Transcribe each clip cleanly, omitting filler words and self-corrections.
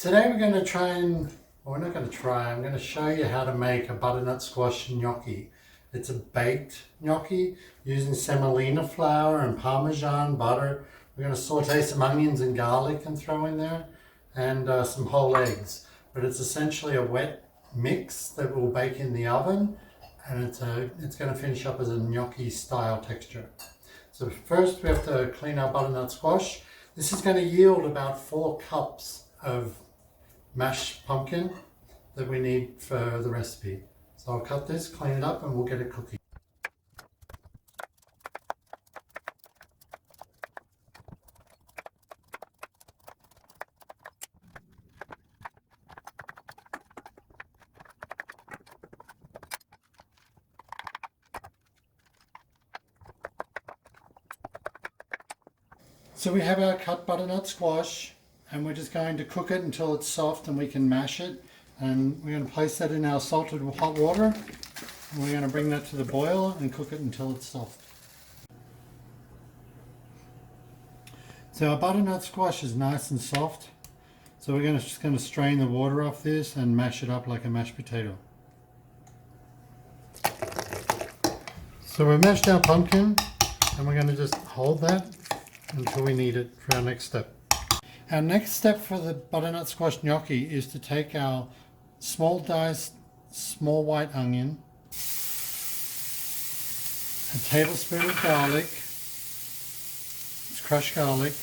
Today we're going to try and, well, we're not going to try, I'm going to show you how to make a butternut squash gnocchi. It's a baked gnocchi using semolina flour and parmesan butter. We're going to saute some onions and garlic and throw in there, and some whole eggs. But it's essentially a wet mix that we'll bake in the oven, and it's going to finish up as a gnocchi style texture. So first we have to clean our butternut squash. This is going to yield about 4 cups of mashed pumpkin that we need for the recipe. So I'll cut this, clean it up, and we'll get it cooking. So we have our cut butternut squash, and we're just going to cook it until it's soft and we can mash it. And we're going to place that in our salted hot water, and we're going to bring that to the boil and cook it until it's soft. So our butternut squash is nice and soft, so we're just going to strain the water off this and mash it up like a mashed potato. So we've mashed our pumpkin, and we're going to just hold that until we need it for our next step. Our next step for the butternut squash gnocchi is to take our small diced small white onion, a tablespoon of garlic, it's crushed garlic,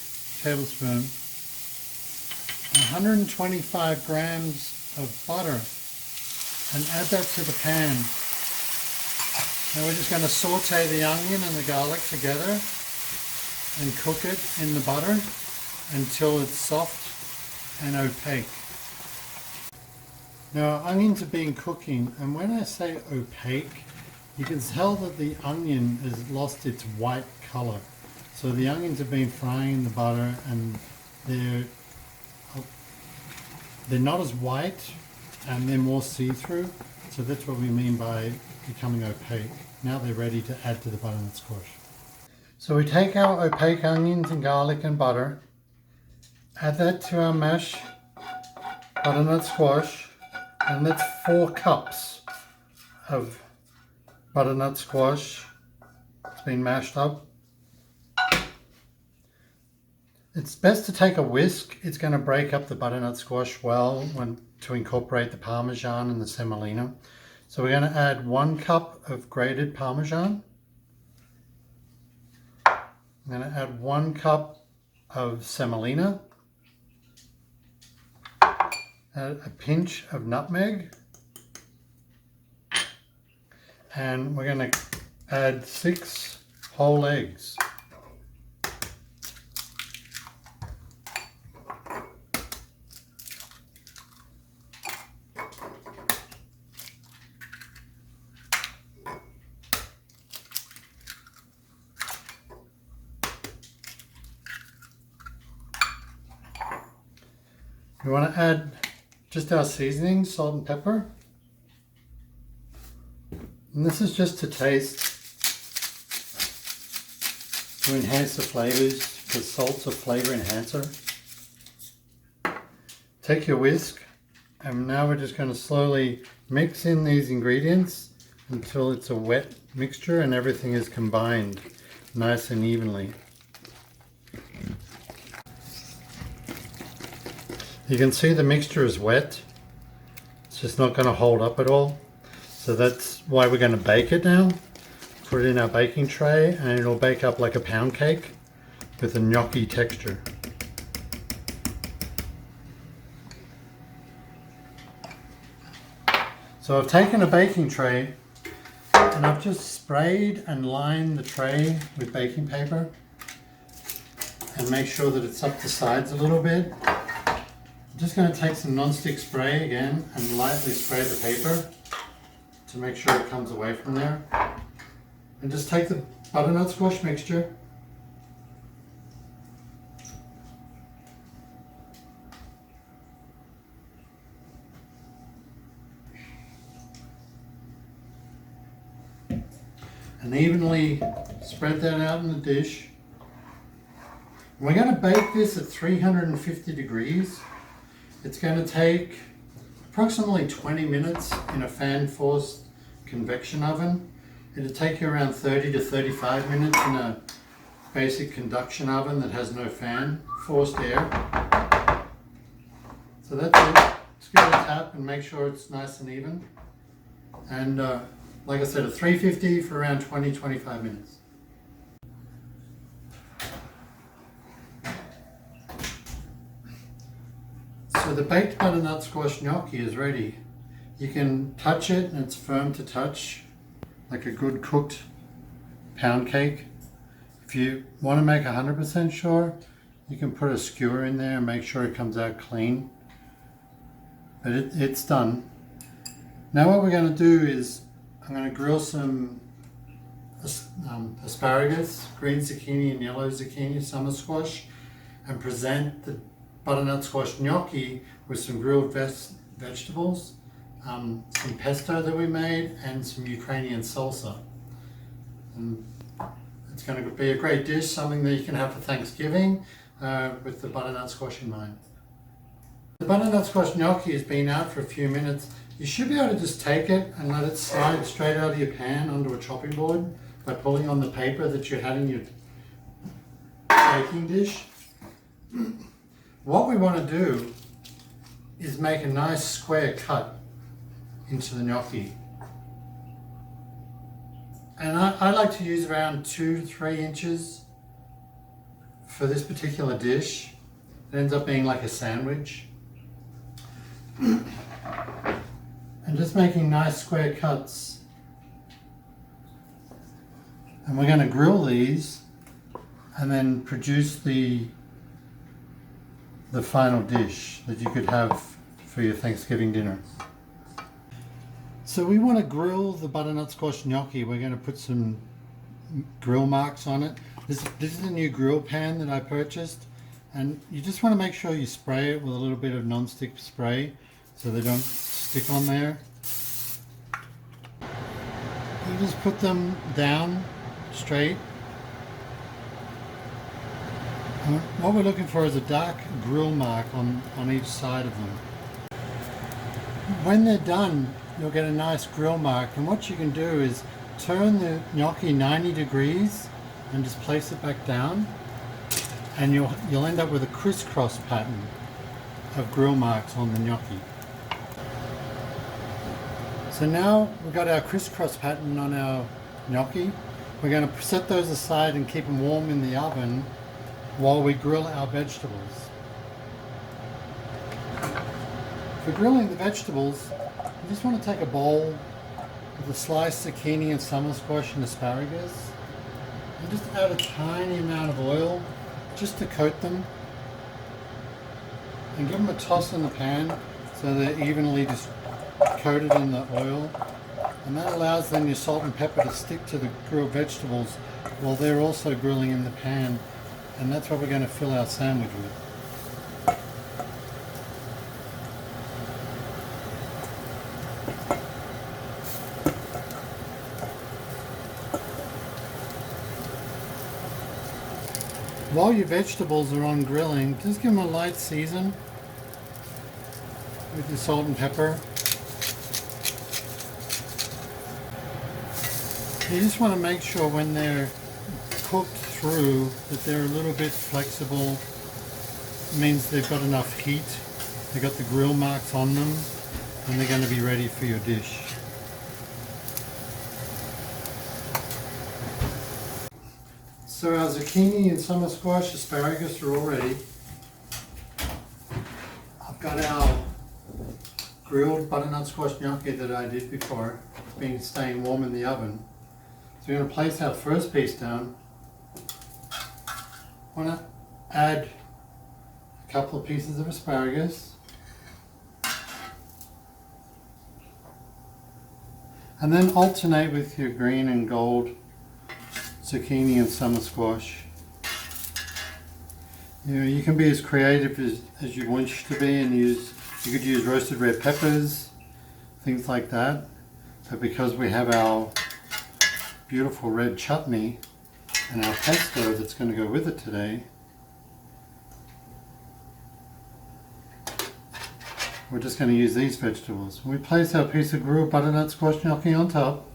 tablespoon, 125 grams of butter, and add that to the pan. Now we're just going to saute the onion and the garlic together and cook it in the butter until it's soft and opaque. Now our onions have been cooking, and when I say opaque, you can tell that the onion has lost its white color. So the onions have been frying in the butter, and they're not as white, and they're more see-through. So that's what we mean by becoming opaque. Now they're ready to add to the butternut squash. So we take our opaque onions and garlic and butter, add that to our mashed butternut squash, and that's 4 cups of butternut squash. It's been mashed up. It's best to take a whisk. It's going to break up the butternut squash well to incorporate the parmesan and the semolina. So we're going to add 1 cup of grated parmesan. I'm going to add 1 cup of semolina, add a pinch of nutmeg, and we're going to add 6 whole eggs. We want to add just our seasoning, salt and pepper. And this is just to taste, to enhance the flavors, because salt's a flavor enhancer. Take your whisk, and now we're just going to slowly mix in these ingredients until it's a wet mixture and everything is combined nice and evenly. You can see the mixture is wet. It's just not going to hold up at all. So that's why we're going to bake it now. Put it in our baking tray, and it'll bake up like a pound cake with a gnocchi texture. So I've taken a baking tray, and I've just sprayed and lined the tray with baking paper, and make sure that it's up the sides a little bit. I'm just going to take some non-stick spray again and lightly spray the paper to make sure it comes away from there. And just take the butternut squash mixture, and evenly spread that out in the dish. We're going to bake this at 350 degrees It's going to take approximately 20 minutes in a fan-forced convection oven. It'll take you around 30 to 35 minutes in a basic conduction oven that has no fan, forced air. So that's it. Just give it a tap and make sure it's nice and even. And like I said, a 350 for around 20-25 minutes. So the baked butternut squash gnocchi is ready. You can touch it and it's firm to touch, like a good cooked pound cake. If you want to make 100% sure, you can put a skewer in there and make sure it comes out clean. But it's done. Now what we're going to do is I'm going to grill some asparagus, green zucchini and yellow zucchini, summer squash, and present the butternut squash gnocchi with some grilled vegetables, some pesto that we made, and some Ukrainian salsa. And it's going to be a great dish, something that you can have for Thanksgiving with the butternut squash in mind. The butternut squash gnocchi has been out for a few minutes. You should be able to just take it and let it slide straight out of your pan onto a chopping board by pulling on the paper that you had in your baking dish. What we want to do is make a nice square cut into the gnocchi. And I like to use around 2 to 3 inches for this particular dish. It ends up being like a sandwich. And just making nice square cuts. And we're going to grill these and then produce the final dish that you could have for your Thanksgiving dinner. So we want to grill the butternut squash gnocchi. We're going to put some grill marks on it. This is a new grill pan that I purchased, and you just want to make sure you spray it with a little bit of non-stick spray so they don't stick on there. You just put them down straight. And what we're looking for is a dark grill mark on each side of them. When they're done, you'll get a nice grill mark, and what you can do is turn the gnocchi 90 degrees and just place it back down, and you'll end up with a crisscross pattern of grill marks on the gnocchi. So now we've got our crisscross pattern on our gnocchi. We're going to set those aside and keep them warm in the oven while we grill our vegetables. For grilling the vegetables, you just want to take a bowl with a sliced zucchini and summer squash and asparagus, and just add a tiny amount of oil just to coat them, and give them a toss in the pan so they're evenly just coated in the oil. And that allows then your salt and pepper to stick to the grilled vegetables while they're also grilling in the pan. And that's what we're going to fill our sandwich with. While your vegetables are on grilling, just give them a light season with your salt and pepper. You just want to make sure when they're cooked through that they're a little bit flexible. It means they've got enough heat, they've got the grill marks on them, and they're going to be ready for your dish. So our zucchini and summer squash, asparagus are all ready. I've got our grilled butternut squash gnocchi that I did before. It's been staying warm in the oven. So we're going to place our first piece down. I want to add a couple of pieces of asparagus. And then alternate with your green and gold zucchini and summer squash. You can be as creative as you wish to be, and you could use roasted red peppers, things like that. But because we have our beautiful red chutney and our pesto that's going to go with it today, we're just going to use these vegetables. We place our piece of grilled butternut squash gnocchi on top.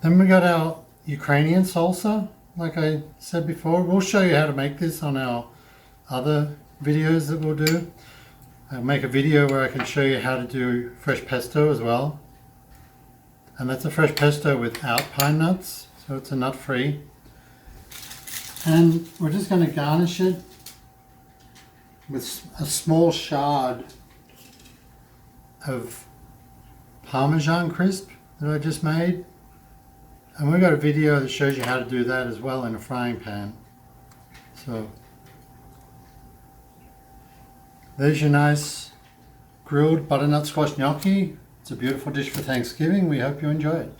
Then we got our Ukrainian salsa, like I said before. We'll show you how to make this on our other videos that we'll do. I'll make a video where I can show you how to do fresh pesto as well. And that's a fresh pesto without pine nuts, so it's a nut free. And we're just going to garnish it with a small shard of Parmesan crisp that I just made. And we've got a video that shows you how to do that as well in a frying pan. So there's your nice grilled butternut squash gnocchi. It's a beautiful dish for Thanksgiving. We hope you enjoy it.